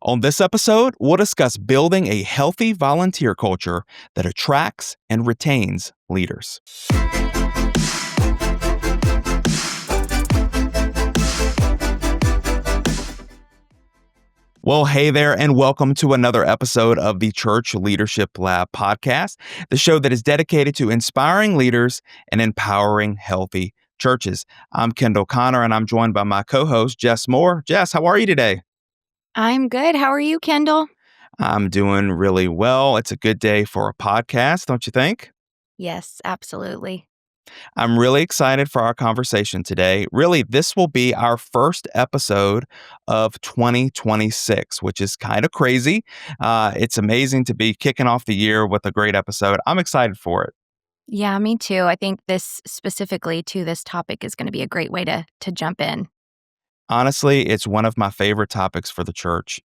On this episode, we'll discuss building a healthy volunteer culture that attracts and retains leaders. Well, hey there, and welcome to another episode of the Church Leadership Lab podcast, the show that is dedicated to inspiring leaders and empowering healthy churches. I'm Kendall Connor, and I'm joined by my co-host, Jess Moore. Jess, how are you today? I'm good. How are you, Kendall? I'm doing really well. It's a good day for a podcast, don't you think? Yes, absolutely. I'm really excited for our conversation today. Really, this will be our first episode of 2026, which is kind of crazy. It's amazing to be kicking off the year with a great episode. I'm excited for it. Yeah, me too. I think this specifically to this topic is going to be a great way to jump in. Honestly, it's one of my favorite topics for the church.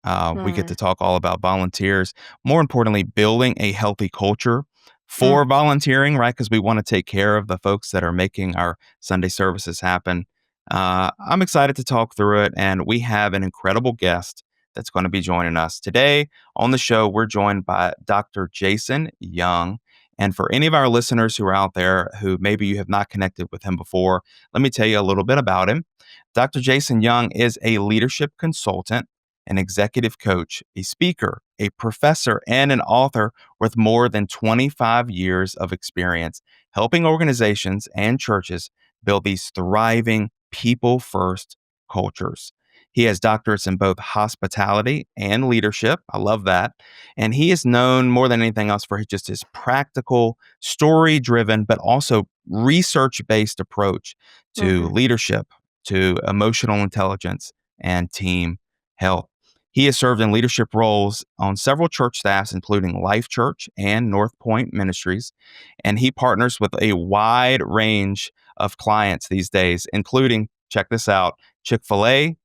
We get to talk all about volunteers. More importantly, building a healthy culture for volunteering, right? Because we want to take care of the folks that are making our Sunday services happen. I'm excited to talk through it, and we have an incredible guest that's going to be joining us today. On the show, we're joined by Dr. Jason Young. And for any of our listeners who are out there who maybe you have not connected with him before, let me tell you a little bit about him. Dr. Jason Young is a leadership consultant, an executive coach, a speaker, a professor, and an author with more than 25 years of experience helping organizations and churches build these thriving, people-first cultures. He has doctorates in both hospitality and leadership. I love that. And he is known more than anything else for just his practical, story-driven, but also research-based approach to leadership, to emotional intelligence, and team health. He has served in leadership roles on several church staffs, including Life Church and North Point Ministries. And he partners with a wide range of clients these days, including, check this out, Chick-fil-A,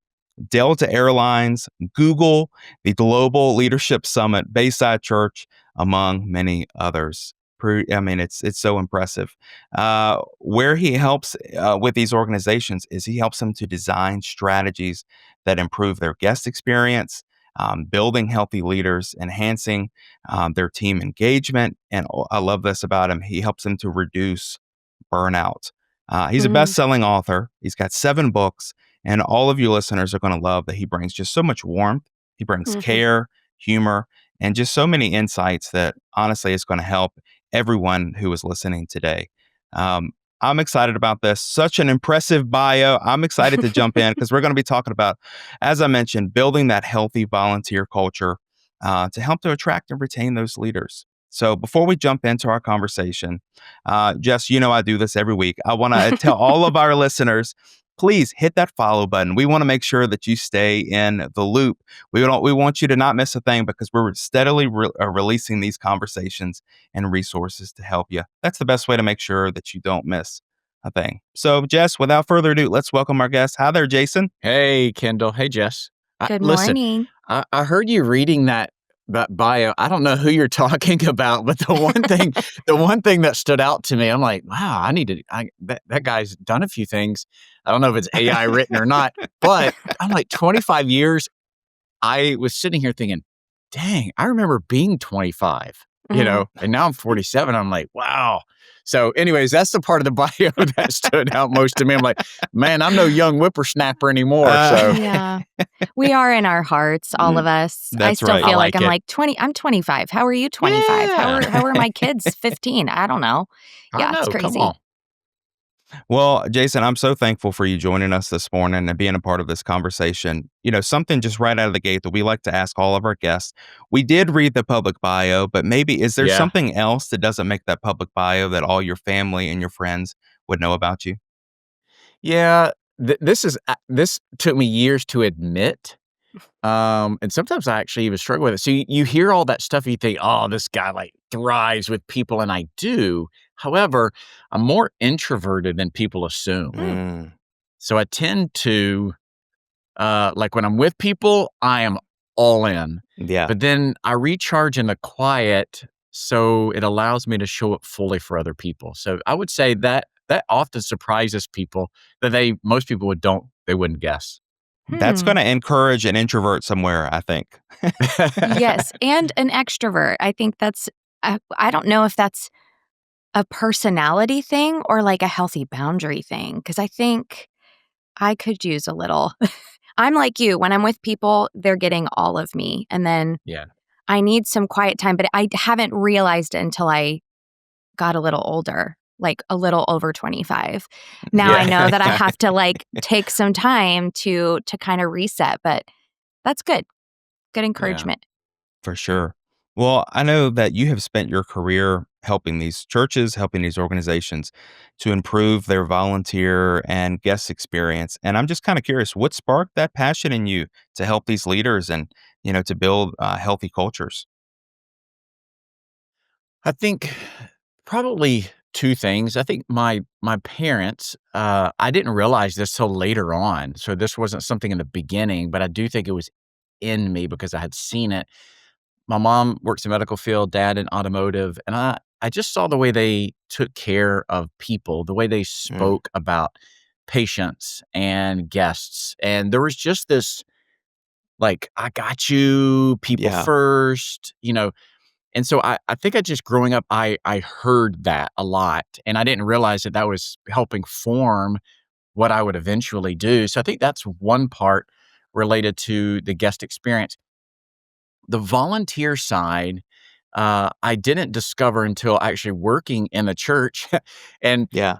Delta Airlines, Google, the Global Leadership Summit, Bayside Church, among many others. It's so impressive. Where he helps with these organizations is he helps them to design strategies that improve their guest experience, building healthy leaders, enhancing their team engagement. And I love this about him. He helps them to reduce burnout. He's a best-selling author. He's got 7 books. And all of you listeners are going to love that he brings just so much warmth. He brings care, humor, and just so many insights that honestly is going to help everyone who is listening today. I'm excited about this. Such an impressive bio. I'm excited to jump in because we're going to be talking about, as I mentioned, building that healthy volunteer culture to help to attract and retain those leaders. So before we jump into our conversation, Jess, I do this every week. I want to tell all of our listeners, please hit that follow button. We want to make sure that you stay in the loop. We want you to not miss a thing because we're steadily releasing these conversations and resources to help you. That's the best way to make sure that you don't miss a thing. So, Jess, without further ado, let's welcome our guest. Hi there, Jason. Hey, Kendall. Hey, Jess. Good Listen, morning. I heard you reading that bio. I don't know who you're talking about, but the one thing that stood out to me, I'm like, wow, that guy's done a few things. I don't know if it's AI written or not, but I'm like 25 years. I was sitting here thinking, dang, I remember being 25, and now I'm 47. I'm like, wow. So anyways, that's the part of the bio that stood out most to me. I'm like, man, I'm no young whippersnapper anymore. Yeah, we are in our hearts, all of us. That's I still right. feel I like I'm like 20. I'm 25. How are you 25? Yeah. How are my kids 15? I don't know. Yeah, it's crazy. Come on. Well, Jason, I'm so thankful for you joining us this morning and being a part of this conversation. Something just right out of the gate that we like to ask all of our guests. We did read the public bio, but maybe is there something else that doesn't make that public bio that all your family and your friends would know about you? Yeah, this took me years to admit. And sometimes I actually even struggle with it. So you hear all that stuff and you think, oh, this guy like thrives with people. And I do. However, I'm more introverted than people assume. So I tend to, like when I'm with people, I am all in. Yeah. But then I recharge in the quiet. So it allows me to show up fully for other people. So I would say that often surprises people that most people wouldn't guess. That's Hmm. gonna encourage an introvert somewhere, I think. Yes, and an extrovert. I think that's I don't know if that's a personality thing or like a healthy boundary thing, because I think I could use a little. I'm like you. When I'm with people, they're getting all of me. And then Yeah. I need some quiet time, but I haven't realized it until I got a little older, like a little over 25. Now I know that I Yeah. have to like take some time to kind of reset, but that's good. Good Yeah. encouragement. For sure. Well, I know that you have spent your career helping these churches, helping these organizations to improve their volunteer and guest experience. And I'm just kind of curious, what sparked that passion in you to help these leaders and, to build healthy cultures? I think probably two things. I think my parents, I didn't realize this till later on. So this wasn't something in the beginning, but I do think it was in me because I had seen it. My mom works in medical field, dad in automotive, and I just saw the way they took care of people, the way they Mm, spoke about patients and guests. And there was just this like, I got you, people yeah. first, and so I think I just growing up, I heard that a lot, and I didn't realize that that was helping form what I would eventually do. So I think that's one part related to the guest experience. The volunteer side, I didn't discover until actually working in the church. And Yeah.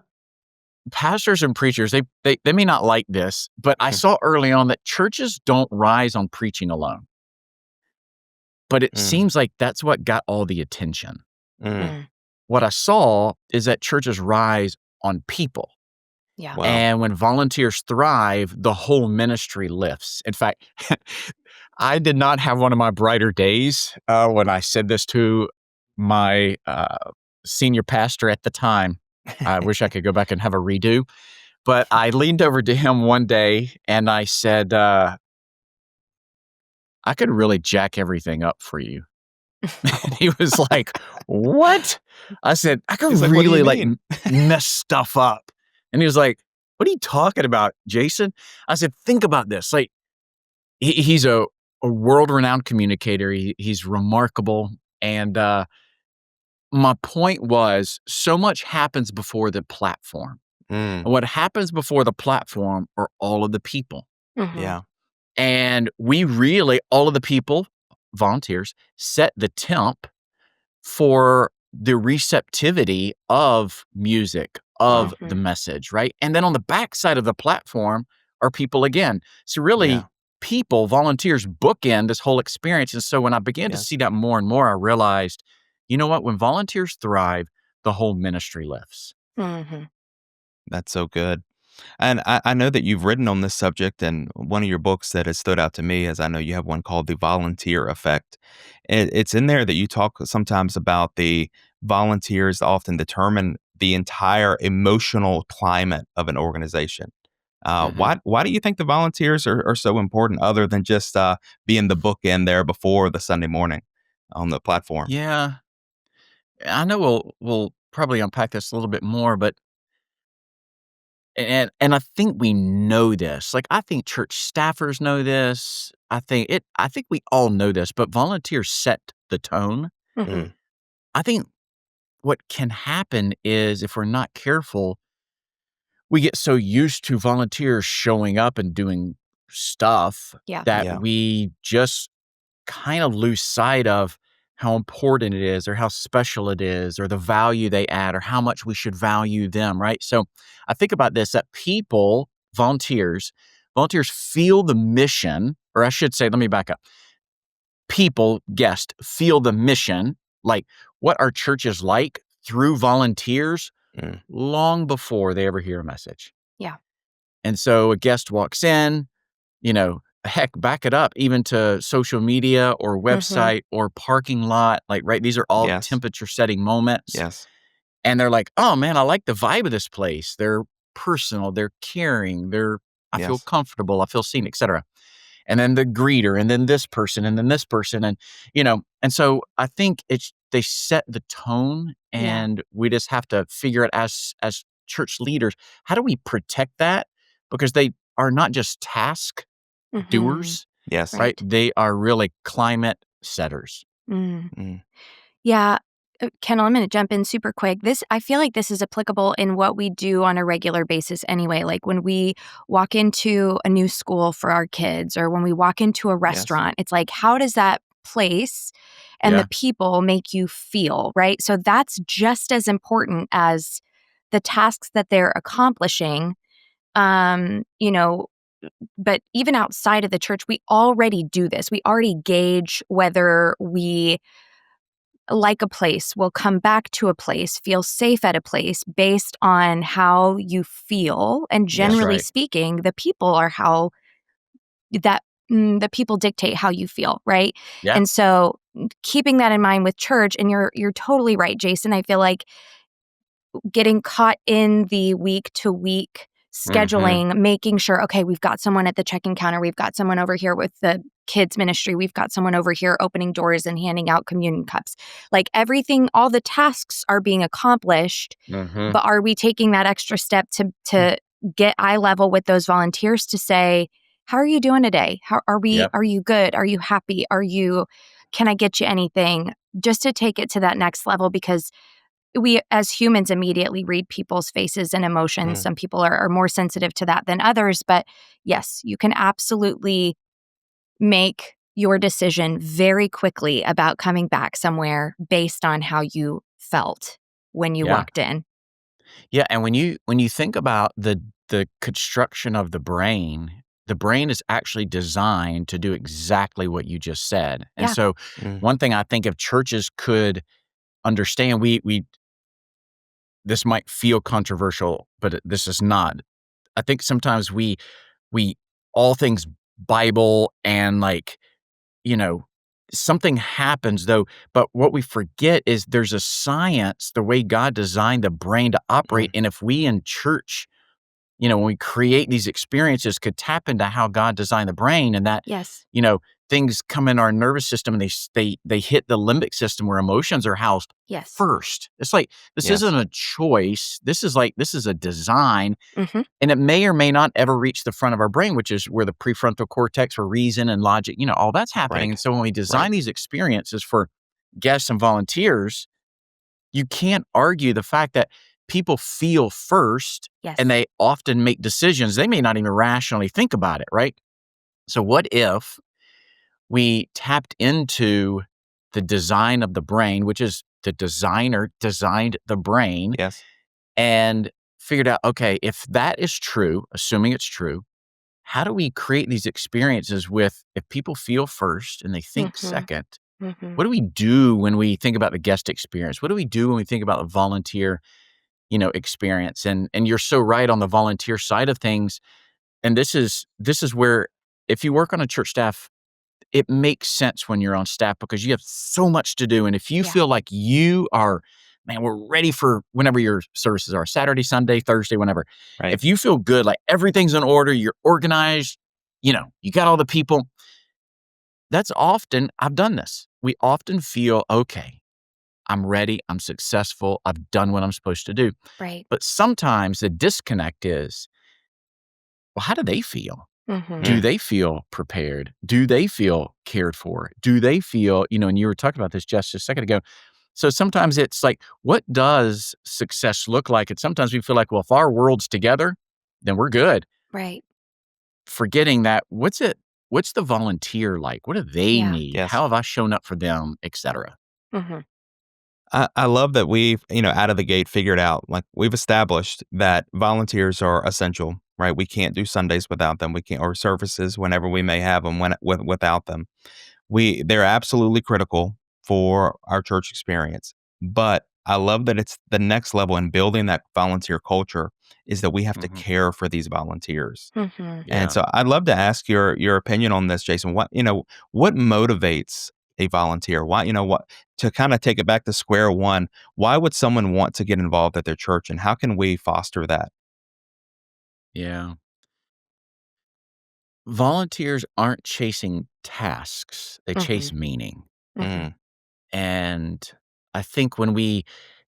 pastors and preachers, they may not like this, but I saw early on that churches don't rise on preaching alone. But it Mm, seems like that's what got all the attention. mm. Mm, What I saw is that churches rise on people. yeah. Wow. And when volunteers thrive, the whole ministry lifts. In fact, I did not have one of my brighter days when I said this to my senior pastor at the time. I wish I could go back and have a redo. But I leaned over to him one day and I said, I could really jack everything up for you. And he was like, "What?" I said, "I could He's like, "What do you really, like, mean?" mess stuff up." And he was like, "What are you talking about, Jason?" I said, "Think about this, like, he's a world-renowned communicator, he's remarkable, and, my point was, so much happens before the platform, Mm, and what happens before the platform are all of the people, Hmm. yeah. and we really all of the people, volunteers, set the temp for the receptivity of music, of Wow. the Hmm. message, right? And then on the backside of the platform are people again. So really, Yeah. people, volunteers bookend this whole experience. And so when I began to see Yes. that more and more, I realized, you know what? When volunteers thrive, the whole ministry lifts. Hmm. That's so good. And I know that you've written on this subject, and one of your books that has stood out to me is I know you have one called The Volunteer Effect. It's in there that you talk sometimes about the volunteers often determine the entire emotional climate of an organization. Mhm. Why do you think the volunteers are so important other than just being the bookend there before the Sunday morning on the platform? Yeah, I know we'll probably unpack this a little bit more, but and I think we know this. Like, I think church staffers know this. I think we all know this, but volunteers set the tone. Hmm. Mm, I think what can happen is if we're not careful, we get so used to volunteers showing up and doing stuff Yeah. that yeah. we just kind of lose sight of how important it is or how special it is or the value they add or how much we should value them, right? So I think about this that people, volunteers feel the mission, or I should say, let me back up. People, guests, feel the mission, like what our church is like through volunteers Mm, long before they ever hear a message. Yeah. And so a guest walks in, heck, back it up even to social media or Hmm. website or parking lot. Like, right, these are all yes. temperature setting moments. Yes. And they're like, oh man, I like the vibe of this place. They're personal, they're caring, I feel Yes. comfortable, I feel seen, etc. And then the greeter, and then this person, and then this person. And so I think they set the tone Yeah. and we just have to figure it as church leaders, how do we protect that? Because they are not just task. Mhm. doers, Yes. right? Right. They are really climate setters. Mm. Mm. Yeah. Kendall, I'm going to jump in super quick. I feel like this is applicable in what we do on a regular basis anyway. Like when we walk into a new school for our kids or when we walk into a Yes. restaurant, it's like, how does that place and the Yeah. people make you feel, right? So that's just as important as the tasks that they're accomplishing. You know, but even outside of the church, we already do this. We already gauge whether we like a place, will come back to a place, feel safe at a place based on how you feel. And That's generally right. speaking, the people are how that the people dictate how you feel, right? Yeah. And so keeping that in mind with church, and you're totally right, Jason. I feel like getting caught in the week to week Mhm. scheduling, making sure, okay, we've got someone at the check-in counter, we've got someone over here with the kids ministry, we've got someone over here opening doors and handing out communion cups. Like everything, all the tasks are being accomplished, Mhm. but are we taking that extra step to get eye level with those volunteers to say, how are you doing today? How Yep. are you good? Are you happy? Can I get you anything? Just to take it to that next level because we as humans immediately read people's faces and emotions. Mm. Some people are more sensitive to that than others. But yes, you can absolutely make your decision very quickly about coming back somewhere based on how you felt when you Yeah. walked in. Yeah, and when you think about the construction of the brain is actually designed to do exactly what you just said. And Yeah. so Mm. one thing I think if churches could understand, we this might feel controversial, but this is not. I think sometimes we all things Bible and like, you know, something happens though, but what we forget is there's a science, the way God designed the brain to operate. Mm. And if we in church, when we create these experiences could tap into how God designed the brain and that, Yes. you know, things come in our nervous system and they hit the limbic system where emotions are housed Yes. first. It's like this Yes. isn't a choice. This is a design, Mm-hmm. and it may or may not ever reach the front of our brain, which is where the prefrontal cortex for reason and logic, all that's happening. Right. And so when we Right. design these experiences for guests and volunteers, you can't argue the fact that people feel first and Yes. they often make decisions. They may not even rationally think about it, right? So what if we tapped into the design of the brain, which is the designer designed the brain Yes. and figured out, okay, if that is true, assuming it's true, how do we create these experiences with if people feel first and they think Mm-hmm. second? Mm-hmm. What do we do when we think about the guest experience? What do we do when we think about the volunteer, experience? And you're so right on the volunteer side of things. And this is where if you work on a church staff, it makes sense when you're on staff because you have so much to do. And if you Yeah. feel like you are, man, we're ready for whenever your services are, Saturday, Sunday, Thursday, whenever. Right. If you feel good, like everything's in order, you're organized, you got all the people, that's often, I've done this. We often feel, okay, I'm ready, I'm successful, I've done what I'm supposed to do. Right. But sometimes the disconnect is, well, how do they feel? Mm-hmm. Do Mm. they feel prepared? Do they feel cared for? Do they feel, and you were talking about this just a second ago. So sometimes it's like, what does success look like? And sometimes we feel like, well, if our world's together, then we're good. Right. Forgetting that what's the volunteer like? What do they Yeah. need? Yes. How have I shown up for them, et cetera? Mm-hmm. I love that we've, out of the gate figured out, like we've established that volunteers are essential, right? We can't do Sundays without them. We can't, or services whenever we may have them without them. They're absolutely critical for our church experience. But I love that it's the next level in building that volunteer culture is that we have to Mhm. care for these volunteers. Mm-hmm. And Yeah. so I'd love to ask your opinion on this, Jason. What motivates a volunteer? Why, what to kind of take it back to square one, why would someone want to get involved at their church and how can we foster that? Yeah. Volunteers aren't chasing tasks, they Mm-hmm. chase meaning. Mm-hmm. Mm. And I think when we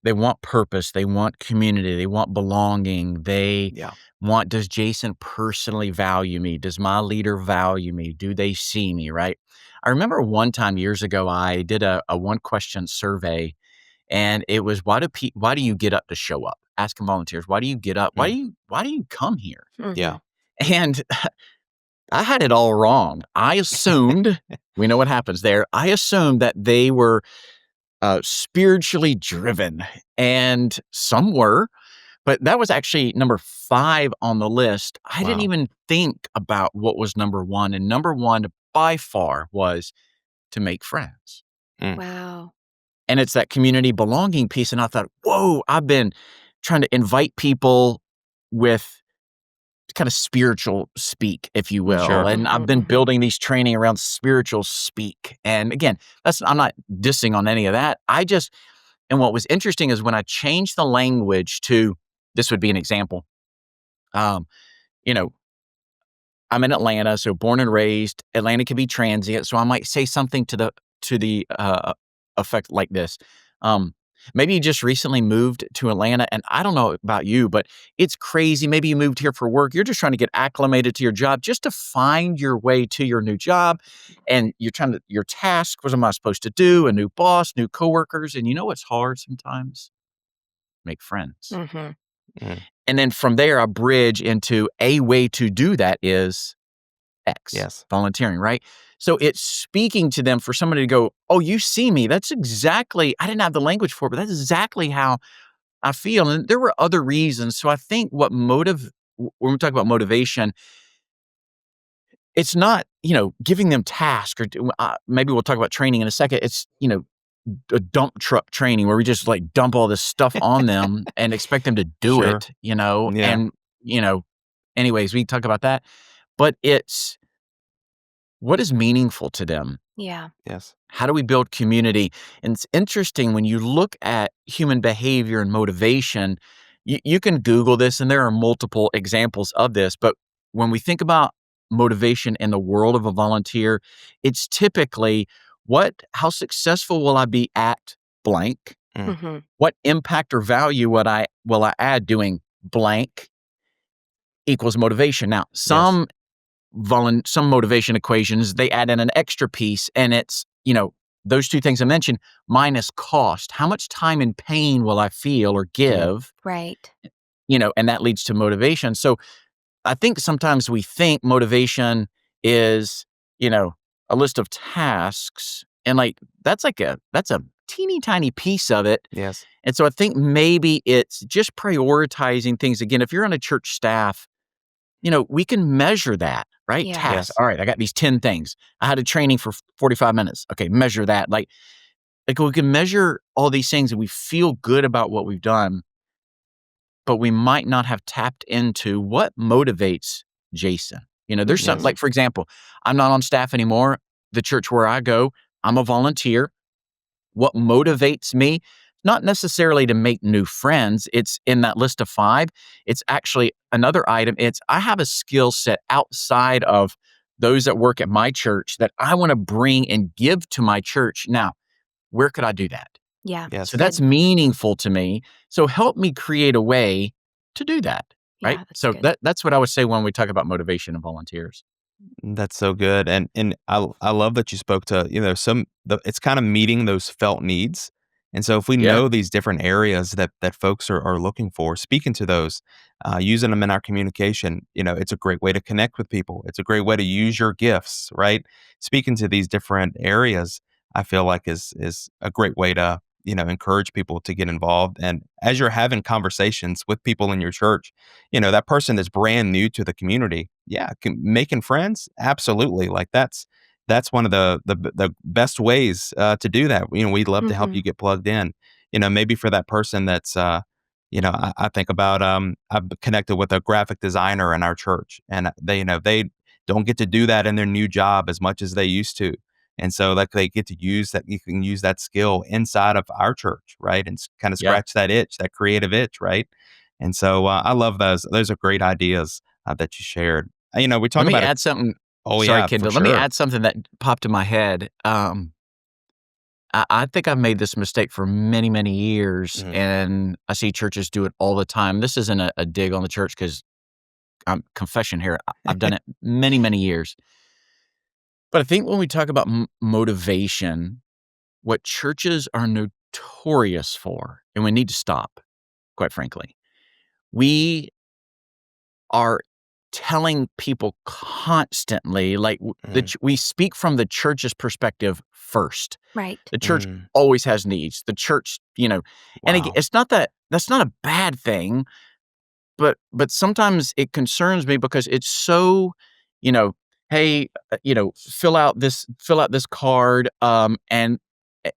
they want purpose, they want community, they want belonging, they Yeah. want, does Jason personally value me? Does my leader value me? Do they see me, right? I remember one time years ago, I did a one question survey, and it was, why do you get up to show up? Asking volunteers, why do you get up? Mm. Why do you come here? Yeah. And I had it all wrong. I assumed, we know what happens there. I assumed that they were spiritually driven, and some were, but that was actually number 5 on the list. I didn't Wow. even think about what was number 1, and number 1 by far was to make friends. Mm. Wow. And it's that community belonging piece, and I thought, "Whoa, I've been trying to invite people with kind of spiritual speak, if you will, Sure. and I've been building these training around spiritual speak." And again, I'm not dissing on any of that. And what was interesting is when I changed the language to, this would be an example. Um, you know, I'm in Atlanta, so born and raised. Atlanta can be transient, so I might say something to the effect like this. Um, Maybe you just recently moved to Atlanta, and I don't know about you, but it's crazy. Maybe you moved here for work. You're just trying to get acclimated to your job, just to find your way to your new job, and your task. What am I supposed to do? A new boss, new coworkers, and you know what's hard sometimes? Make friends. Mm-hmm. Mm. And then from there, I bridge into a way to do that is X, Yes. volunteering, right? So it's speaking to them, for somebody to go, "Oh, you see me. That's exactly, I didn't have the language for it, but that's exactly how I feel." And there were other reasons. So I think when we talk about motivation, it's not, giving them tasks, or maybe we'll talk about training in a second. It's, a dump truck training where we just like dump all this stuff on them and expect them to do Sure. it, Yeah. and, anyways, we talk about that, but it's what is meaningful to them. Yeah. Yes. How do we build community? And it's interesting when you look at human behavior and motivation, you can Google this, and there are multiple examples of this. But when we think about motivation in the world of a volunteer, it's typically, how successful will I be at blank? Mm. Mm-hmm. What impact or value will I add doing blank equals motivation? Now, Yes. some motivation equations, they add in an extra piece, and it's, those 2 things I mentioned minus cost. How much time and pain will I feel or Mm. give? Right. And that leads to motivation. So I think sometimes we think motivation is, a list of tasks, and like that's a teeny tiny piece of it. Yes. And so I think maybe it's just prioritizing things. Again, if you're on a church staff, we can measure that, right? Yeah. Tasks. Yes. All right, I got these 10 things. I had a training for 45 minutes. Okay, measure that. Like we can measure all these things, and we feel good about what we've done, but we might not have tapped into what motivates Jason. There's some, Yes. Mm-hmm. like, for example, I'm not on staff anymore. The church where I go, I'm a volunteer. What motivates me? Not necessarily to make new friends. It's in that list of 5. It's actually another item. It's, I have a skill set outside of those that work at my church that I want to bring and give to my church. Now, where could I do that? Yeah. Yes. So that's Good. meaningful to me. So help me create a way to do that. Right. Yeah. That's So good. that's what I would say when we talk about motivation and volunteers. That's so good, and I love that you spoke to, it's kind of meeting those felt needs, and so if we Yeah. know these different areas that folks are looking for, speaking to those, using them in our communication, it's a great way to connect with people. It's a great way to use your gifts, right? Speaking to these different areas, I feel like is a great way to, encourage people to get involved. And as you're having conversations with people in your church, that person that's brand new to the community, yeah, making friends, absolutely. Like that's one of the best ways to do that. We'd love to help Mm-hmm. you get plugged in. Maybe for that person that's, I think about, I've connected with a graphic designer in our church, and they don't get to do that in their new job as much as they used to. And so like they get to use that, you can use that skill inside of our church, right? And kind of Yeah. scratch that itch, that creative itch, right? And so I love those. Those are great ideas that you shared. We talk Let me about it. add something. Oh Sorry, yeah, for Kendall. Let me sure. add something that popped in my head. I think I've made this mistake for many, many years, and I see churches do it all the time. This isn't a dig on the church because I'm confession here. I've done it many, many years. But I think when we talk about motivation, what churches are notorious for, and we need to stop, quite frankly, we are telling people constantly, like we speak from the church's perspective first. Right. The church always has needs. The church, and again, it's not that's not a bad thing, but sometimes it concerns me because it's so, hey, fill out this card, and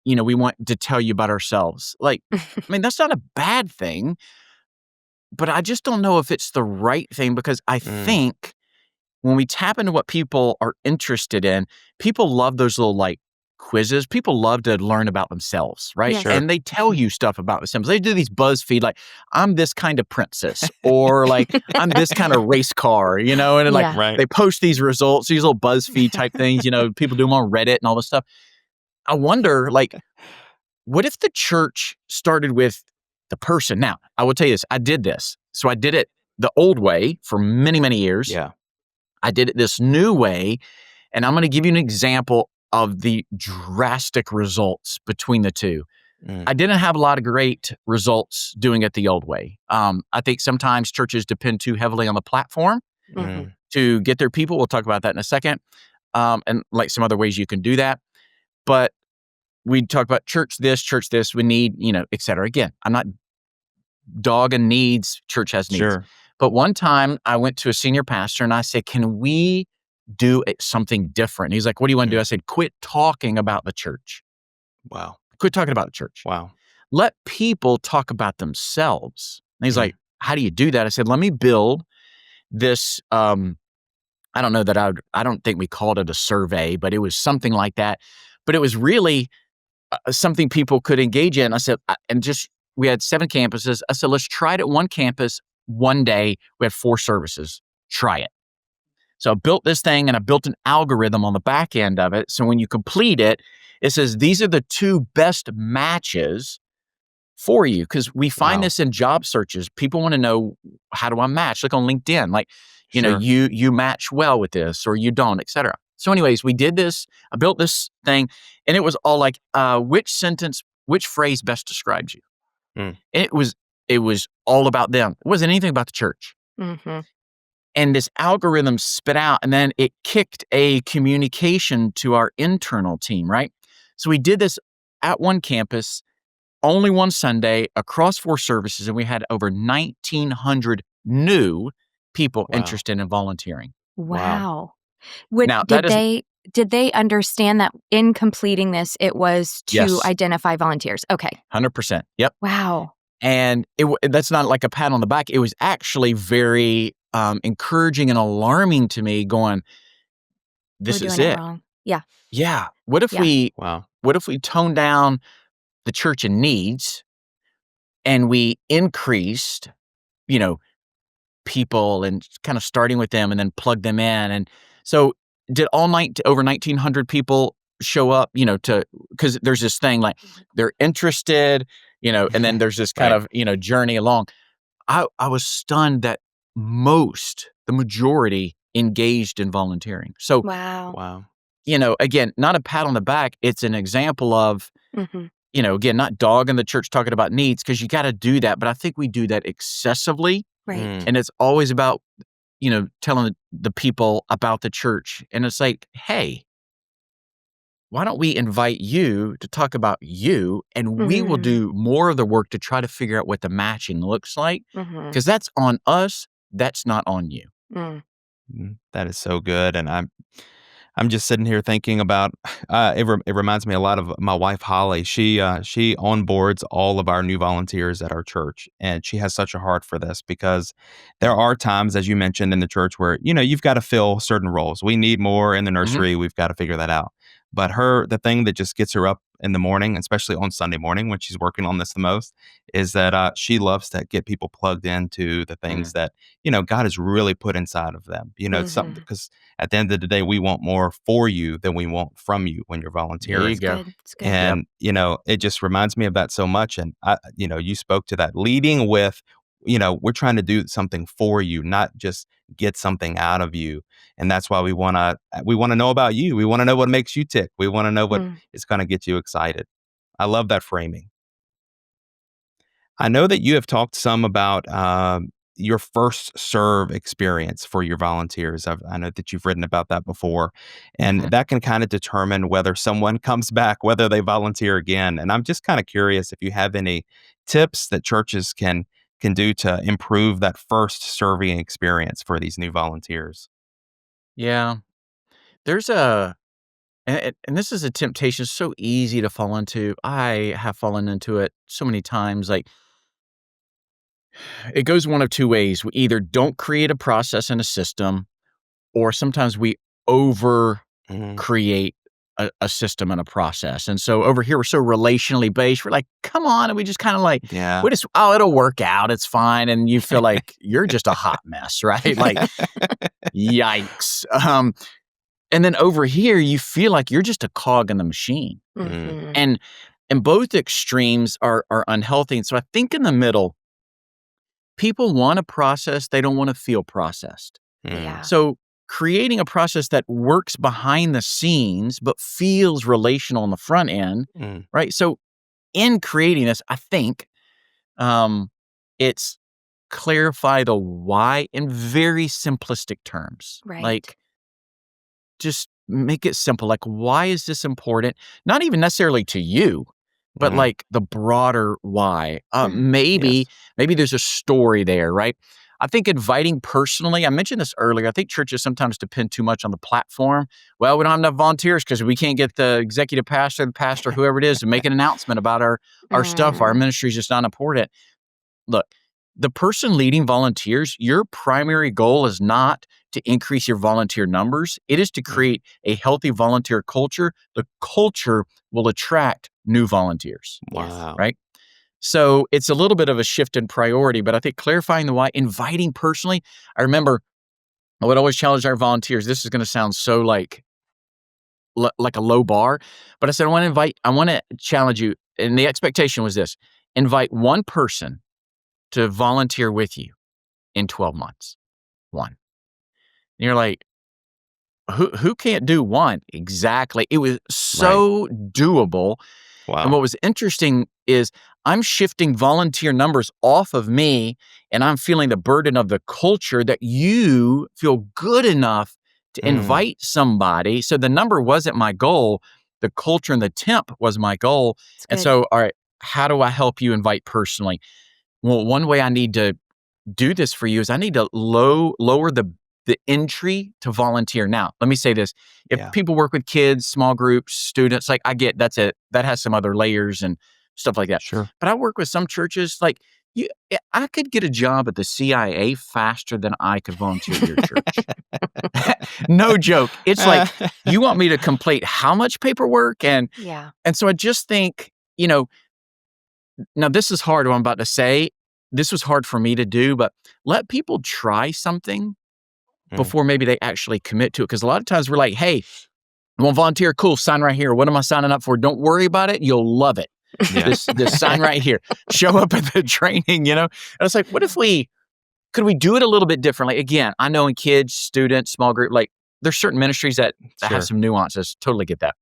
we want to tell you about ourselves. Like, I mean, that's not a bad thing, but I just don't know if it's the right thing because I think when we tap into what people are interested in, people love those little like quizzes. People love to learn about themselves, right? Yes. Sure. And they tell you stuff about themselves. They do these BuzzFeed, like, I'm this kind of princess, or like, I'm this kind of race car, and then, like, Right. they post these results, these little BuzzFeed type things, people do them on Reddit and all this stuff. I wonder, like, what if the church started with the person? Now, I will tell you this. I did this. So I did it the old way for many, many years. Yeah. I did it this new way, and I'm going to give you an example of the drastic results between the two. I didn't have a lot of great results doing it the old way. I think sometimes churches depend too heavily on the platform to get their people. We'll talk about that in a second, and like some other ways you can do that. But we talk about church this, we need, et cetera. Again, I'm not dogging needs, church has needs. Sure. But one time I went to a senior pastor and I said, can we do something different? And he's like, what do you want to do? I said, quit talking about the church. Wow. Quit talking about the church. Wow. Let people talk about themselves. And he's like, how do you do that? I said, let me build this, I don't know that I don't think we called it a survey, but it was something like that. But it was really something people could engage in. I said, we had 7 campuses. I said, let's try it at one campus one day. We had 4 services. Try it. So I built this thing and I built an algorithm on the back end of it. So when you complete it, it says, these are the 2 best matches for you. Because we find this in job searches. People want to know, how do I match? Look on LinkedIn. Like, you match well with this or you don't, et cetera. So anyways, we did this. I built this thing and it was all like, which phrase best describes you? And it was all about them. It wasn't anything about the church. And this algorithm spit out, and then it kicked a communication to our internal team, right? So we did this at one campus, only one Sunday, across 4 services, and we had over 1,900 new people interested in volunteering. Wow. Now, Did they understand that in completing this, it was to identify volunteers? Okay. 100%. Yep. Wow. And that's not like a pat on the back. It was actually very encouraging and alarming to me, going, this is it. Wrong. Yeah. Yeah. What if we tone down the church in needs and we increased, people and kind of starting with them and then plug them in? And so did over 1,900 people show up, because there's this thing like they're interested, and then there's this kind of, journey along. I was stunned that the majority engaged in volunteering. So, wow. Again, not a pat on the back. It's an example of, again, not dogging the church talking about needs, because you got to do that. But I think we do that excessively. Right. And it's always about, telling the people about the church. And it's like, hey, why don't we invite you to talk about you, and we will do more of the work to try to figure out what the matching looks like, because that's on us. That's not on you. That is so good. And I'm just sitting here thinking about, it reminds me a lot of my wife, Holly. She onboards all of our new volunteers at our church, and she has such a heart for this, because there are times, as you mentioned, in the church where, you've got to fill certain roles. We need more in the nursery. We've got to figure that out. But the thing that just gets her up in the morning, especially on Sunday morning when she's working on this the most, is that she loves to get people plugged into the things Mm. that, God has really put inside of them. It's something Mhm. because at the end of the day, we want more for you than we want from you when you're There you volunteering. It's go. good. It's good. Yep. And, it just reminds me of that so much. And you spoke to that leading with, we're trying to do something for you, not just get something out of you. And that's why we want to know about you. We want to know what makes you tick. We want to know what Mm. is going to get you excited. I love that framing. I know that you have talked some about your first serve experience for your volunteers. I know that you've written about that before, and Mhm. that can kind of determine whether someone comes back, whether they volunteer again. And I'm just kind of curious if you have any tips that churches can do to improve that first serving experience for these new volunteers. Yeah. There's a and this is a temptation so easy to fall into. I have fallen into it so many times. Like, it goes one of two ways. We either don't create a process and a system, or sometimes we over Mhm. create a system and a process. And so over here, we're so relationally based. We're like, come on. And we just kind of like, Yeah. we just, oh, it'll work out. It's fine. And you feel like you're just a hot mess, right? Like, yikes. And then over here, you feel like you're just a cog in the machine. Mm, Mhm. And both extremes are unhealthy. And so I think in the middle, people want a process, they don't want to feel processed. mm, Yeah. So creating a process that works behind the scenes but feels relational on the front end, mm, right? So in creating this, I think um, it's clarify the why in very simplistic terms. Right. Like, just make it simple. Like, why is this important? Not even necessarily to you, but mm. like the broader why. Mhm. Maybe, Yes. maybe there's a story there, right? I think inviting personally, I mentioned this earlier. I think churches sometimes depend too much on the platform. Well, we don't have enough volunteers because we can't get the executive pastor, the pastor, whoever it is, to make an announcement about our stuff. Our Mm. ministry is just not important. Look, the person leading volunteers, your primary goal is not to increase your volunteer numbers. It is to Mm, create a healthy volunteer culture. The culture will attract new volunteers, Yes. wow. right? So it's a little bit of a shift in priority, but I think clarifying the why, inviting personally. I remember I would always challenge our volunteers. This is going to sound so like a low bar, but I said, I want to challenge you. And the expectation was this: invite one person to volunteer with you in 12 months. One. And you're like, who can't do one? Exactly. It was Right. so doable. And Wow. what was interesting is I'm shifting volunteer numbers off of me, and I'm feeling the burden of the culture that you feel good enough to Mm, invite somebody. So the number wasn't my goal. The culture and the temp was my goal. It's And good. so, all right, how do I help you invite personally? Well, one way I need to do this for you is I need to lower the entry to volunteer. Now, let me say this. If yeah. people work with kids, small groups, students, like I get that has some other layers and stuff like that. Sure. But I work with some churches like I could get a job at the CIA faster than I could volunteer at your church. No joke. It's like you want me to complete how much paperwork Yeah. and so I just think, now this is hard what I'm about to say. This was hard for me to do, but let people try something Mm, before maybe they actually commit to it. Because a lot of times we're like, hey, you want to volunteer? Cool, sign right here. What am I signing up for? Don't worry about it. You'll love it. yeah. This sign right here. Show up at the training. And it's like, what if could we do it a little bit differently? Again, I know in kids, students, small group, like there's certain ministries that have Sure. some nuances. Totally get that.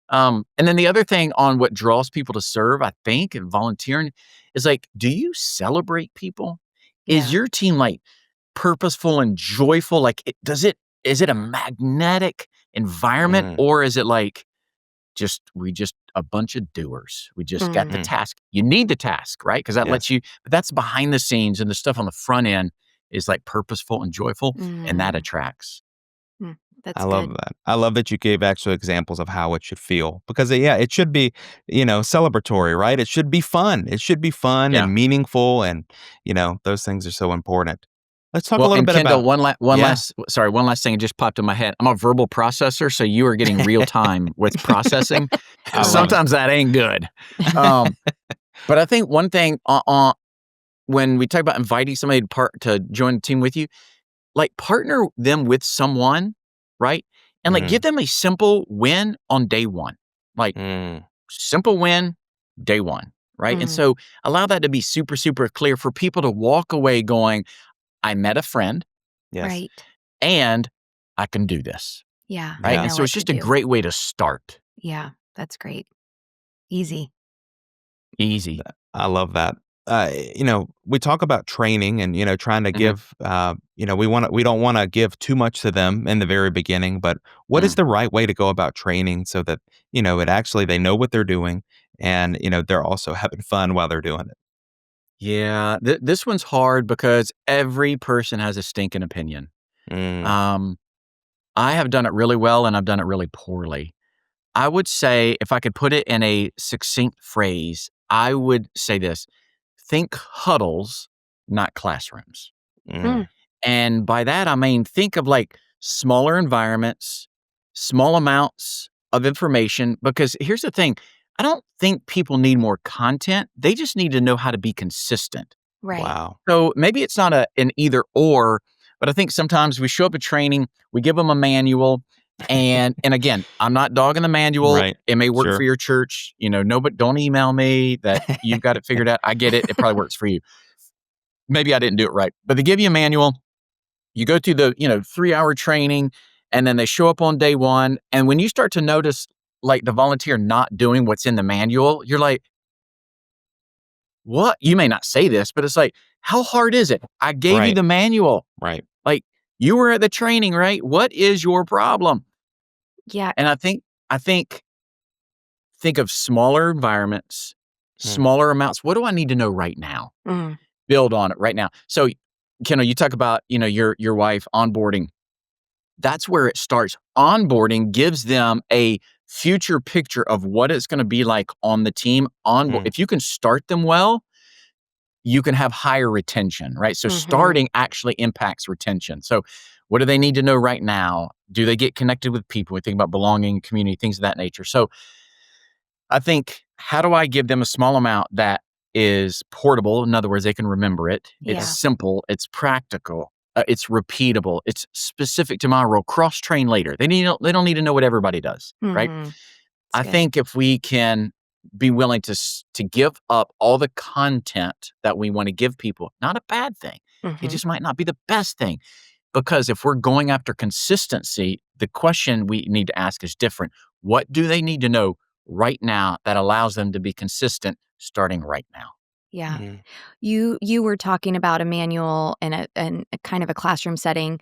And then the other thing on what draws people to serve, I think, and volunteering is like, do you celebrate people? Is Yeah. your team like purposeful and joyful? Like, is it a magnetic environment, Mm, or is it like we just a bunch of doers? We just got the Mm. mm, task. You need the task, right? Because that lets yes. you. But that's behind the scenes, and the stuff on the front end is like purposeful and joyful, and that Mm. attracts. Mm. I That's love good. that. I love that you gave actual examples of how it should feel because yeah, it should be, celebratory, right? It should be fun. It should be fun Yeah. and meaningful and, those things are so important. Let's talk a Well, little and bit Kendall, about yeah. one last thing just popped in my head. I'm a verbal processor, so you are getting real time with processing. I love it. Sometimes that ain't good. Um, but I think one thing when we talk about inviting somebody to join the team with you, like partner them with someone, right? And like Mhm. give them a simple win on day one. Like Mm, simple win, day one, right? And Mm, so allow that to be super, super clear for people to walk away going, I met a friend yes. right. and I can do this, Yeah, I right? Yeah. And know so what it's to just a do. great way to start. Yeah, that's great. Easy. Easy. I love that. We talk about training and, trying to Mhm. give, we don't want to give too much to them in the very beginning, but what is Mm. the right way to go about training so that, they know what they're doing and, they're also having fun while they're doing it. Yeah, this one's hard because every person has a stinking opinion. Mm, Um, I have done it really well and I've done it really poorly. I would say, if I could put it in a succinct phrase, I would say this: think huddles, not classrooms. Mm, mm, And by that, I mean, think of like smaller environments, small amounts of information. Because here's the thing, I don't think people need more content. They just need to know how to be consistent. right. wow. So maybe it's not an either or, but I think sometimes we show up at training, we give them a manual. And again, I'm not dogging the manual. Right. It may work for Sure. your church. No, but don't email me that you've got it figured out. I get it. It probably works for you. Maybe I didn't do it right, but they give you a manual. You go through the, 3-hour training and then they show up on day one. And when you start to notice like the volunteer not doing what's in the manual, you're like, what? You may not say this, but it's like, how hard is it? I gave you Right. the manual. Right. Like you were at the training, right? What is your problem? Yeah. And I think of smaller environments, Mm, smaller amounts. What do I need to know right now? Mm, Build on it right now. So, Kendall, you talk about, your wife onboarding. That's where it starts. Onboarding gives them a future picture of what it's going to be like on the team. mm, If you can start them well, you can have higher retention, right? So mhm. starting actually impacts retention. So what do they need to know right now? Do they get connected with people? We think about belonging, community, things of that nature. So I think, how do I give them a small amount that is portable? In other words, they can remember it. It's Yeah. simple. It's practical. It's repeatable. It's specific to my role. Cross train later. They don't need to know what everybody does, right? Mhm. It's I good. think if we can be willing to give up all the content that we want to give people, not a bad thing. It Mhm. just might not be the best thing. Because if we're going after consistency, the question we need to ask is different. What do they need to know right now that allows them to be consistent starting right now? Yeah. mm. You were talking about a manual and a kind of a classroom setting.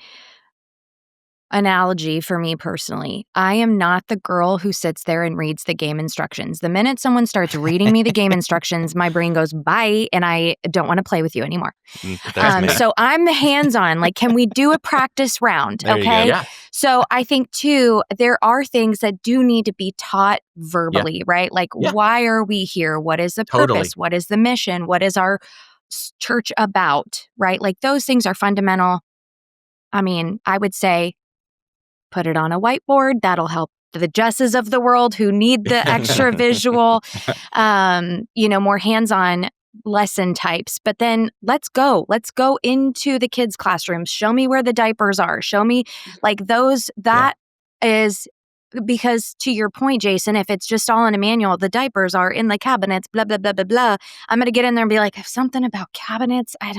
Analogy for me personally. I am not the girl who sits there and reads the game instructions. The minute someone starts reading me the game instructions, my brain goes, bye, and I don't want to play with you anymore. That's me. So I'm the hands-on. Like, can we do a practice round? There you go. Okay. Yeah, So I think too, there are things that do need to be taught yeah, verbally, right? Like, yeah, why are we here? What is the purpose? totally. What is the mission? What is our church about? Right? Like, those things are fundamental. I mean, I would say put it on a whiteboard. That'll help the Jesses of the world who need the extra visual, more hands-on lesson types. But then let's go. Let's go into the kids' classrooms. Show me where the diapers are. Show me like those. Yeah. That is because to your point, Jason, if it's just all in a manual, the diapers are in the cabinets, blah, blah, blah, blah, blah. I'm going to get in there and be like, something about cabinets. I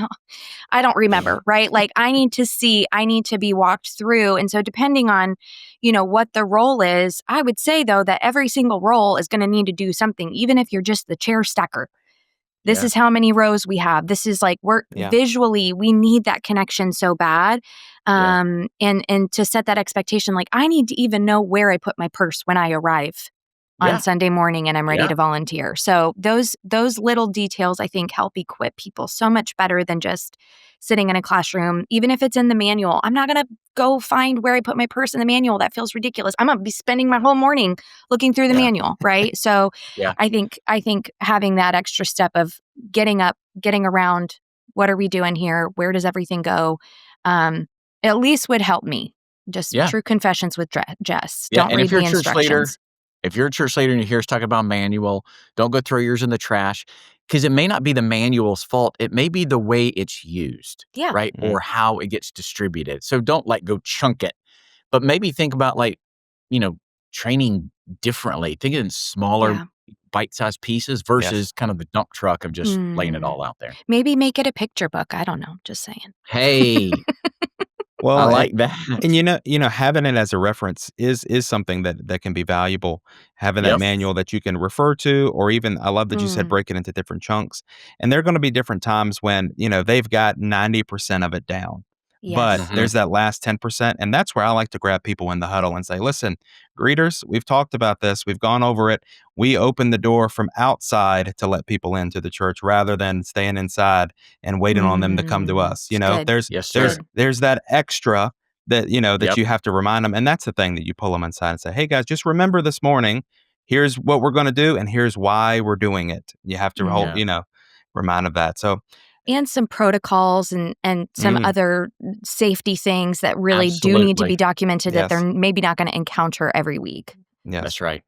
don't remember, right? Like I need to see, I need to be walked through. And so depending on, what the role is, I would say though that every single role is going to need to do something, even if you're just the chair stacker. This Yeah, is how many rows we have. This is like we're Yeah. visually, we need that connection so bad. yeah, And to set that expectation, like I need to even know where I put my purse when I arrive on yeah, Sunday morning and I'm ready yeah, to volunteer. So those little details I think help equip people so much better than just sitting in a classroom. Even if it's in the manual, I'm not going to go find where I put my purse in the manual. That feels ridiculous. I'm going to be spending my whole morning looking through the yeah, manual, right? So yeah, I think having that extra step of getting up, getting around, what are we doing here? Where does everything go? at least would help me. Just Yeah. true confessions with Jess. Yeah. Don't And read the instructions. if you're a church leader and you hear us talk about manual, don't go throw yours in the trash because it may not be the manual's fault. It may be the way it's used, Yeah. right? Mm. Or how it gets distributed. So don't like go chunk it, but maybe think about like, training differently. Think in smaller Yeah. bite-sized pieces Yes. versus kind of the dump truck of just laying it all out there. Maybe make it a picture book. I don't know. Just saying. Hey, I Well, like that. and having it as a reference is something that can be valuable. Having that Yep. manual that you can refer to, or even I love that you said break it into different chunks. And there are going to be different times when they've got 90% of it down, but Yes. there's that last 10%, and that's where I like to grab people in the huddle and say, "Listen, greeters, we've talked about this, we've gone over it. We open the door from outside to let people into the church rather than staying inside and waiting on them to come to us." It's good. There's Yes, there's sir. there's that extra that that Yep. you have to remind them, and that's the thing that you pull them inside and say, "Hey guys, just remember this morning. Here's what we're going to do, and here's why we're doing it." You have to hold, Yeah. remind of that. So, And some protocols and some mm, other safety things that really do need to Absolutely. be documented that they're yes, maybe not going to encounter every week. yes. That's right.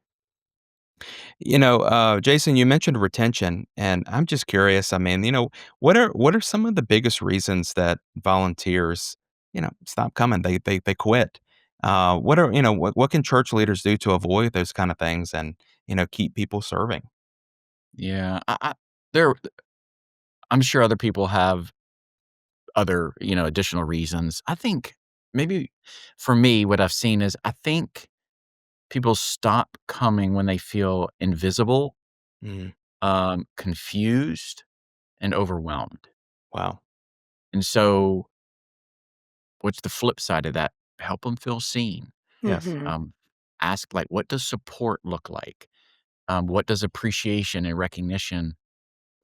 Jason, you mentioned retention, and I'm just curious. I mean, what are some of the biggest reasons that volunteers, stop coming? They quit. What can church leaders do to avoid those kind of things and keep people serving? Yeah. There I'm sure other people have other, additional reasons. I think maybe for me, what I've seen is I think people stop coming when they feel invisible, Mm, confused, and overwhelmed. wow. And so, what's the flip side of that? Help them feel seen. Yes. Mhm. Ask, like, what does support look like? What does appreciation and recognition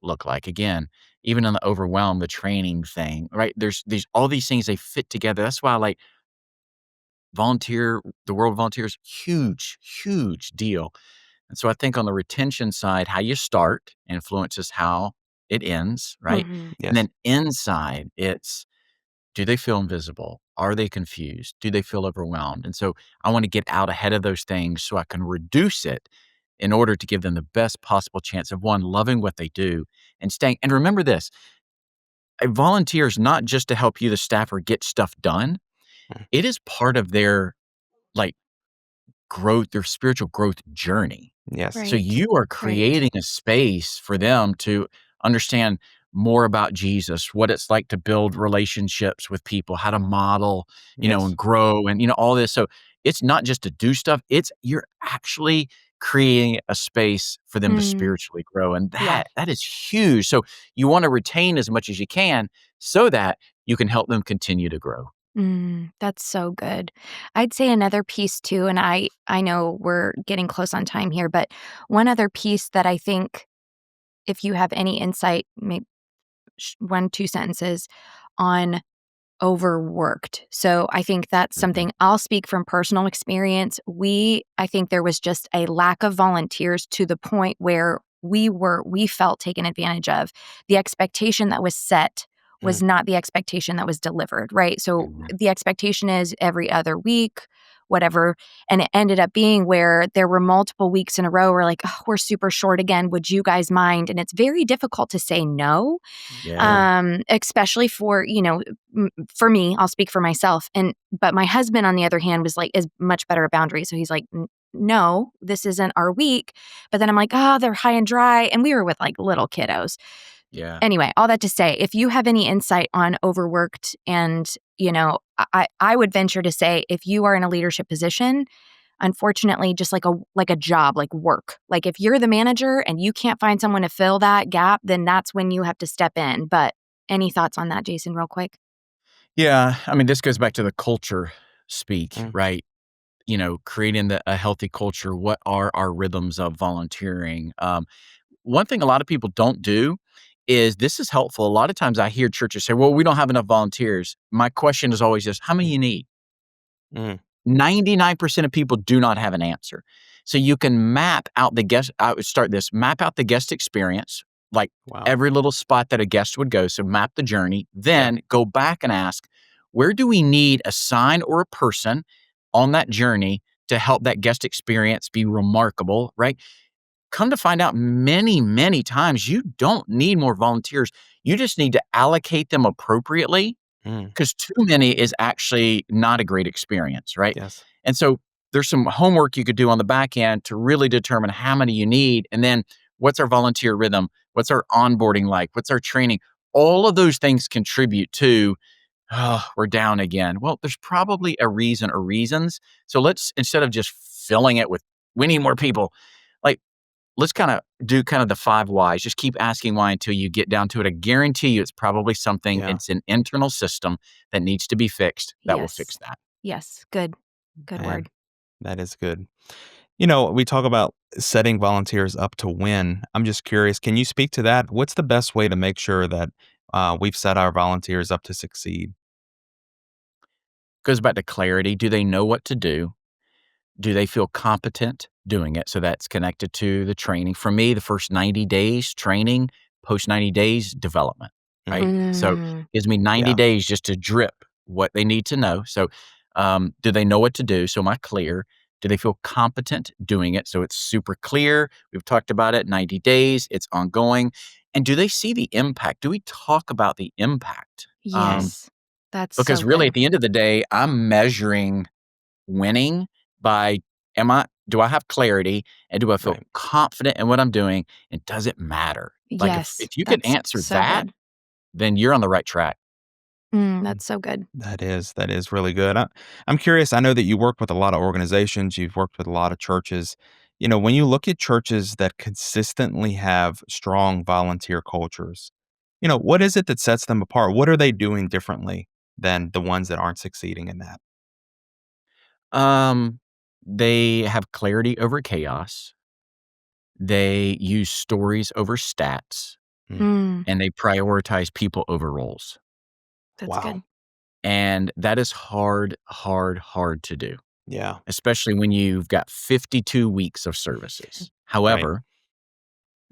look like? Again, even in the overwhelm, the training thing, right? There's these all these things they fit together. That's why I like the world of volunteers, huge, huge deal. And so I think on the retention side, how you start influences how it ends, right? Mhm. And Yes. then inside, it's do they feel invisible? Are they confused? Do they feel overwhelmed? And so I want to get out ahead of those things so I can reduce it in order to give them the best possible chance of one, loving what they do and staying. And remember this, a volunteer is not just to help you, the staffer, get stuff done. Mm, It is part of their like growth, their spiritual growth journey. yes. So Right. you are Right. creating a space for them to understand more about Jesus, what it's like to build relationships with people, how to model, Yes. and grow and all this. So it's not just to do stuff, it's you're actually creating a space for them to Mm. spiritually grow. And Yeah. that is huge. So you want to retain as much as you can so that you can help them continue to grow. That's so good. I'd say another piece too, and I know we're getting close on time here, but one other piece that I think if you have any insight, maybe 1, 2 sentences on overworked. So I think that's Mhm. something I'll speak from personal experience. I think there was just a lack of volunteers to the point where we felt taken advantage of. The expectation that was set was Mm, not the expectation that was delivered, right? So Mhm. the expectation is every other week, whatever. And it ended up being where there were multiple weeks in a row where like, oh, we're super short again. Would you guys mind? And it's very difficult to say no, Yeah. especially for, for me, I'll speak for myself. But my husband, on the other hand, is much better at boundaries. So he's like, no, this isn't our week. But then I'm like, oh, they're high and dry. And we were with like little kiddos. Yeah. Anyway, all that to say, if you have any insight on overworked and, I would venture to say if you are in a leadership position, unfortunately, just like a job, like work. Like if you're the manager and you can't find someone to fill that gap, then that's when you have to step in. But any thoughts on that, Jason, real quick? Yeah. I mean, this goes back to the culture speak, mm, right? Creating a healthy culture. What are our rhythms of volunteering? One thing a lot of people don't do is this is helpful. A lot of times I hear churches say, well, we don't have enough volunteers. My question is always this, how many you need? mm, 99% of people do not have an answer. So you can I would start this, map out the guest experience, like wow. every little spot that a guest would go. So map the journey, Yeah. then go back and ask, where do we need a sign or a person on that journey to help that guest experience be remarkable, right? Come to find out many, many times you don't need more volunteers. You just need to allocate them appropriately Mm, because too many is actually not a great experience, right? yes. And so there's some homework you could do on the back end to really determine how many you need. And then what's our volunteer rhythm? What's our onboarding like? What's our training? All of those things contribute to, oh, we're down again. Well, there's probably a reason or reasons. So let's, instead of just filling it with, we need more people, like, let's kind of do kind of the 5 whys. Just keep asking why until you get down to it. I guarantee you it's probably something, Yeah. it's an internal system that needs to be fixed that will fix Yes. that. Yes. Good. Good Man, word. that is good. We talk about setting volunteers up to win. I'm just curious, can you speak to that? What's the best way to make sure that we've set our volunteers up to succeed? Goes back to clarity. Do they know what to do? Do they feel competent doing it? So that's connected to the training. For me, the first 90 days training, post 90 days development, Mm, right? So Mm, gives me 90 yeah. days just to drip what they need to know. So do they know what to do? So am I clear? Do they feel competent doing it? So it's super clear. We've talked about it, 90 days, it's ongoing. And do they see the impact? Do we talk about the impact? yes. That's Because so really good. at the end of the day, I'm measuring winning by, do I have clarity and do I feel Right. confident in what I'm doing, and does it matter? Like Yes. if you can That's answer so that, good. then you're on the right track. Mm, That's so good. that is really good. I'm curious. I know that you work with a lot of organizations. You've worked with a lot of churches. When you look at churches that consistently have strong volunteer cultures, what is it that sets them apart? What are they doing differently than the ones that aren't succeeding in that? Um, they have clarity over chaos. They use stories over stats, Mm, Mm, and they prioritize people over roles. that's wow. good. And that is hard, hard, hard to do, Yeah. especially when you've got 52 weeks of services. Right. However,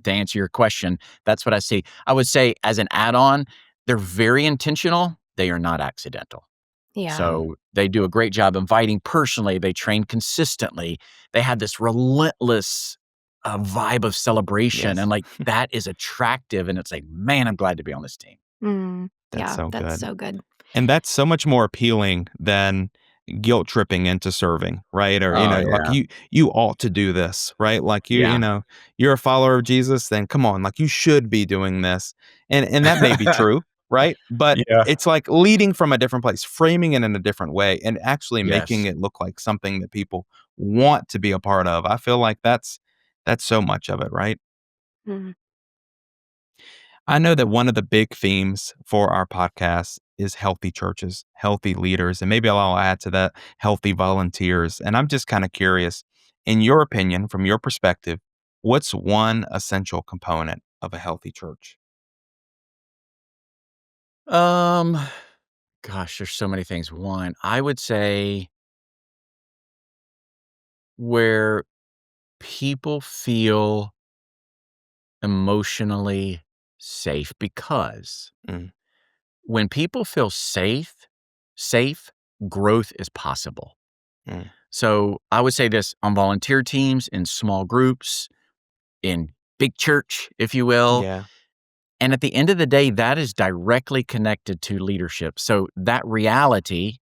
to answer your question, that's what I see. I would say as an add-on, they're very intentional. They are not accidental. Yeah. Mm, So they do a great job inviting personally. They train consistently. They have this relentless vibe of celebration. yes. And like that is attractive. And it's like, man, I'm glad to be on this team. That's Yeah. so That's good. so good. And that's so much more appealing than guilt tripping into serving, right? Or, Oh, like yeah. you ought to do this, right? Like Yeah. you're a follower of Jesus, then come on, like you should be doing this. And that may be true, right? But Yeah. it's like leading from a different place, framing it in a different way and actually making Yes. it look like something that people want to be a part of. I feel like that's so much of it, right? Mm. I know that one of the big themes for our podcast is healthy churches, healthy leaders, and maybe I'll add to that healthy volunteers. And I'm just kind of curious, in your opinion, from your perspective, what's one essential component of a healthy church? Um, Gosh, there's so many things. One, I would say where people feel emotionally safe because Mm, when people feel safe, growth is possible. mm, So I would say this on volunteer teams, in small groups, in big church, if you will. yeah. And at the end of the day, that is directly connected to leadership. So that reality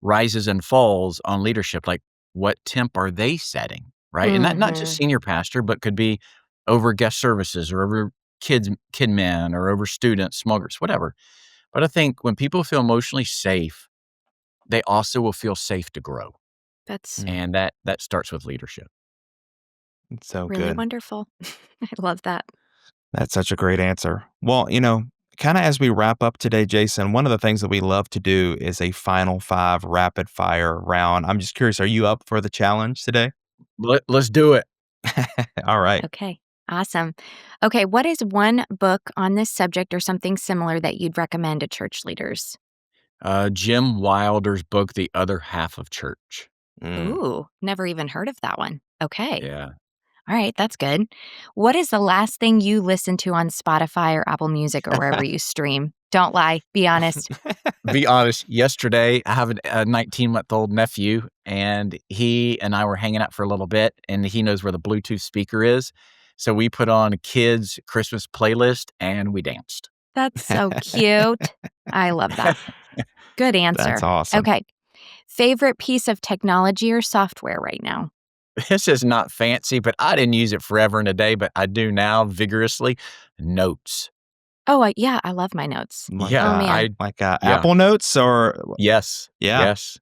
rises and falls on leadership. Like what temp are they setting? Right. And that not just Mhm. senior pastor, but could be over guest services or over kid men or over students, small groups, whatever. But I think when people feel emotionally safe, they also will feel safe to grow. That's Mm, And that starts with leadership. it's so really good. wonderful. I love that. That's such a great answer. Well, kind of as we wrap up today, Jason, one of the things that we love to do is a final five rapid fire round. I'm just curious, are you up for the challenge today? Let's do it. All right. Okay. Awesome. Okay. What is one book on this subject or something similar that you'd recommend to church leaders? Jim Wilder's book, The Other Half of Church. Mm. Ooh, never even heard of that one. Okay. Yeah. All right. That's good. What is the last thing you listened to on Spotify or Apple Music or wherever you stream? Don't lie. Be honest. Be honest, yesterday I have a 19-month-old nephew, and he and I were hanging out for a little bit, and he knows where the Bluetooth speaker is. So we put on a kid's Christmas playlist and we danced. That's so cute. I love that. Good answer. That's awesome. Okay. Favorite piece of technology or software right now? This is not fancy, but I didn't use it forever and a day, but I do now vigorously. Notes. Oh, yeah. I love my notes. Like, Yeah, Oh, man. yeah. Apple Notes or Yes. yeah. Yes.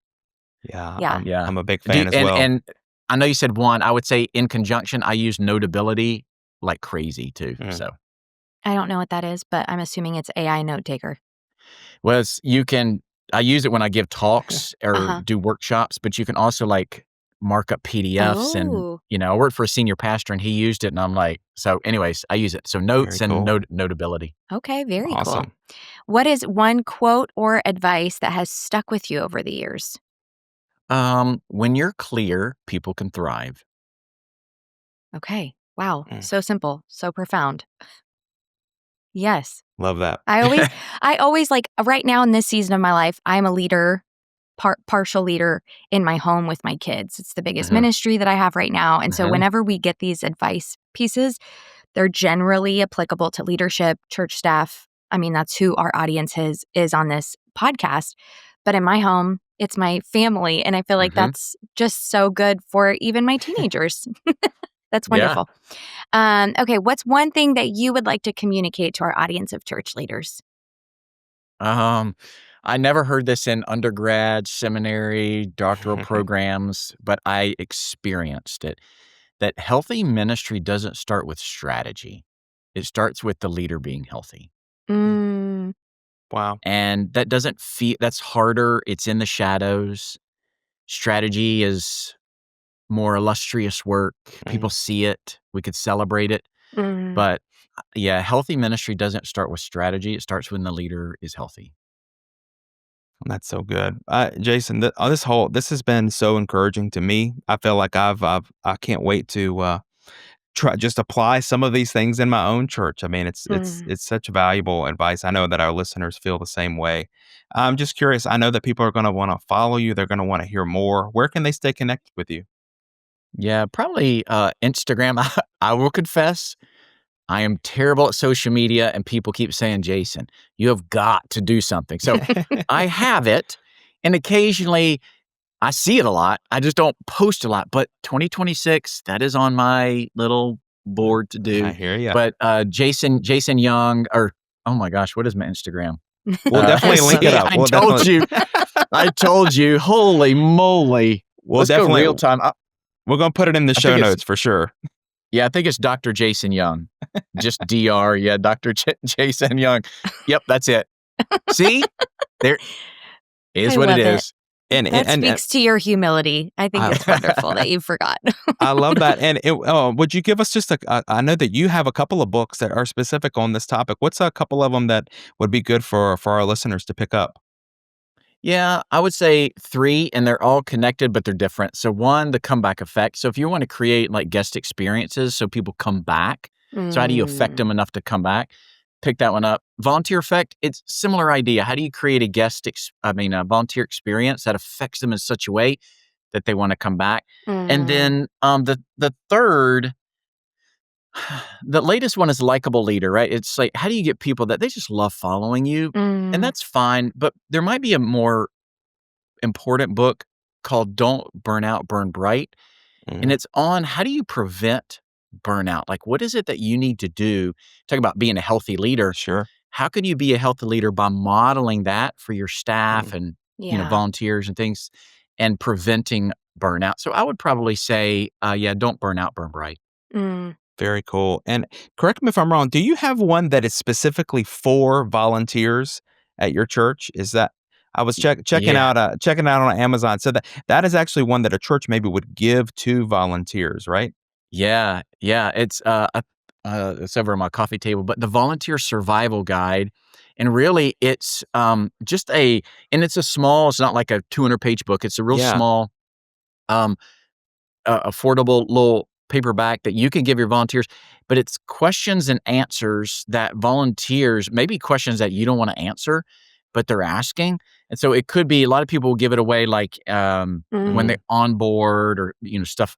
Yeah, Yeah. Yeah. I'm a big fan as well. And I know you said one. I would say in conjunction, I use Notability like crazy too. So, I don't know what that is, but I'm assuming it's AI note taker. well, I use it when I give talks or Uh-huh. do workshops, but you can also like mark up PDFs Oh. and, I worked for a senior pastor and he used it and I'm like, so anyways, I use it. So notes Very and cool. Notability. Okay. Very cool. Awesome. What is one quote or advice that has stuck with you over the years? When you're clear, people can thrive. Okay. Wow. Mm. So simple. So profound. Yes. Love that. I always like right now in this season of my life, I'm a leader, partial leader in my home with my kids. It's the biggest Mhm. ministry that I have right now. And so Mhm. whenever we get these advice pieces, they're generally applicable to leadership, church staff. I mean, that's who our audience is on this podcast. But in my home, it's my family. And I feel like Mhm. that's just so good for even my teenagers. That's Yeah. wonderful. Okay, what's one thing that you would like to communicate to our audience of church leaders? I never heard this in undergrad, seminary, doctoral programs, but I experienced it. That healthy ministry doesn't start with strategy. It starts with the leader being healthy. Mm, Wow. And that doesn't feel, that's harder. It's in the shadows. Strategy is more illustrious work. People see it. We could celebrate it. mm. But yeah, healthy ministry doesn't start with strategy. It starts when the leader is healthy. That's so good. Jason, this has been so encouraging to me. I feel like I can't wait to try just apply some of these things in my own church. I mean, Mm. it's such valuable advice. I know that our listeners feel the same way. I'm just curious. I know that people are going to want to follow you. They're going to want to hear more. Where can they stay connected with you? Yeah, probably Instagram. I will confess, I am terrible at social media, and people keep saying, Jason, you have got to do something. So I have it, and occasionally I see it a lot. I just don't post a lot. But 2026, that is on my little board to do. I hear you. But Jason Young, or oh my gosh, what is my Instagram? We'll definitely link it see, up. I told you, holy moly. We'll Let's go definitely real time. We're going to put it in the show think it's- notes for sure. Yeah, I think it's Dr. Jason Young. Just Dr. Yeah, Dr. Jason Young. Yep, that's it. See? There is I what it love it. is. That And speaks to your humility. I think it's wonderful that you forgot. I love that. And would you give us just I know that you have a couple of books that are specific on this topic. What's a couple of them that would be good for our listeners to pick up? Yeah, I would say 3, and they're all connected, but they're different. So 1, the comeback effect. So if you want to create like guest experiences so people come back, so how do you affect them enough to come back? Pick that one up. Volunteer effect, it's similar idea. How do you create a volunteer experience that affects them in such a way that they want to come back? And then the third, the latest one is likable leader, right? It's like, how do you get people that they just love following you? And that's fine, but there might be a more important book called Don't Burn Out, Burn Bright. And it's on how do you prevent burnout? Like, what is it that you need to do? Talk about being a healthy leader. Sure. How can you be a healthy leader by modeling that for your staff and Yeah. volunteers and things and preventing burnout? So I would probably say, don't burn out, burn bright. Mm. Very cool. And correct me if I'm wrong. Do you have one that is specifically for volunteers at your church? Is that I was checking Yeah. out on Amazon. So that is actually one that a church maybe would give to volunteers, right? Yeah. It's over on my coffee table, but the Volunteer Survival Guide, and really it's it's it's not like a 200-page book. It's a real Yeah. small, affordable little paperback that you can give your volunteers, but it's questions and answers that volunteers, maybe questions that you don't want to answer, but they're asking. And so it could be, a lot of people will give it away like when they're on board or,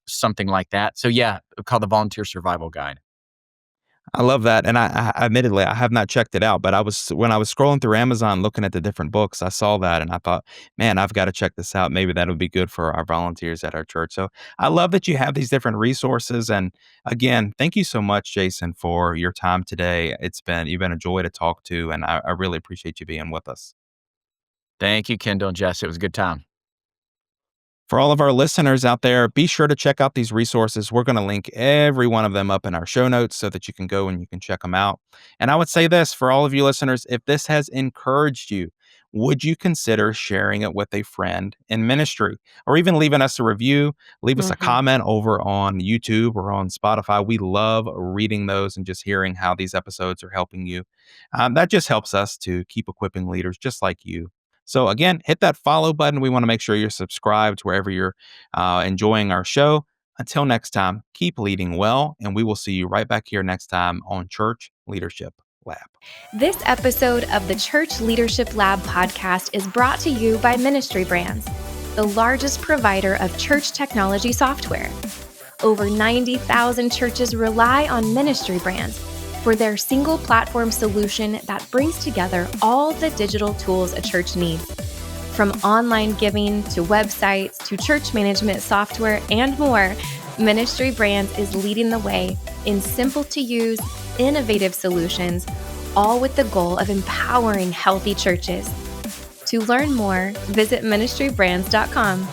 something like that. So yeah, called the Volunteer Survival Guide. I love that, and I admittedly, I have not checked it out, but when I was scrolling through Amazon looking at the different books, I saw that, and I thought, "Man, I've gotta check this out. Maybe that'll be good for our volunteers at our church." So, I love that you have these different resources, and again, thank you so much, Jason, for your time today. You've been a joy to talk to, and I really appreciate you being with us. Thank you, Kendall and Jess. It was a good time. For all of our listeners out there, be sure to check out these resources. We're going to link every one of them up in our show notes so that you can go and you can check them out. And I would say this for all of you listeners, if this has encouraged you, would you consider sharing it with a friend in ministry or even leaving us a review? Leave us a comment over on YouTube or on Spotify. We love reading those and just hearing how these episodes are helping you. That just helps us to keep equipping leaders just like you. So again, hit that follow button. We want to make sure you're subscribed wherever you're enjoying our show. Until next time, keep leading well, and we will see you right back here next time on Church Leadership Lab. This episode of the Church Leadership Lab podcast is brought to you by Ministry Brands, the largest provider of church technology software. Over 90,000 churches rely on Ministry Brands for their single platform solution that brings together all the digital tools a church needs. From online giving to websites to church management software and more, Ministry Brands is leading the way in simple to use, innovative solutions, all with the goal of empowering healthy churches. To learn more, visit ministrybrands.com.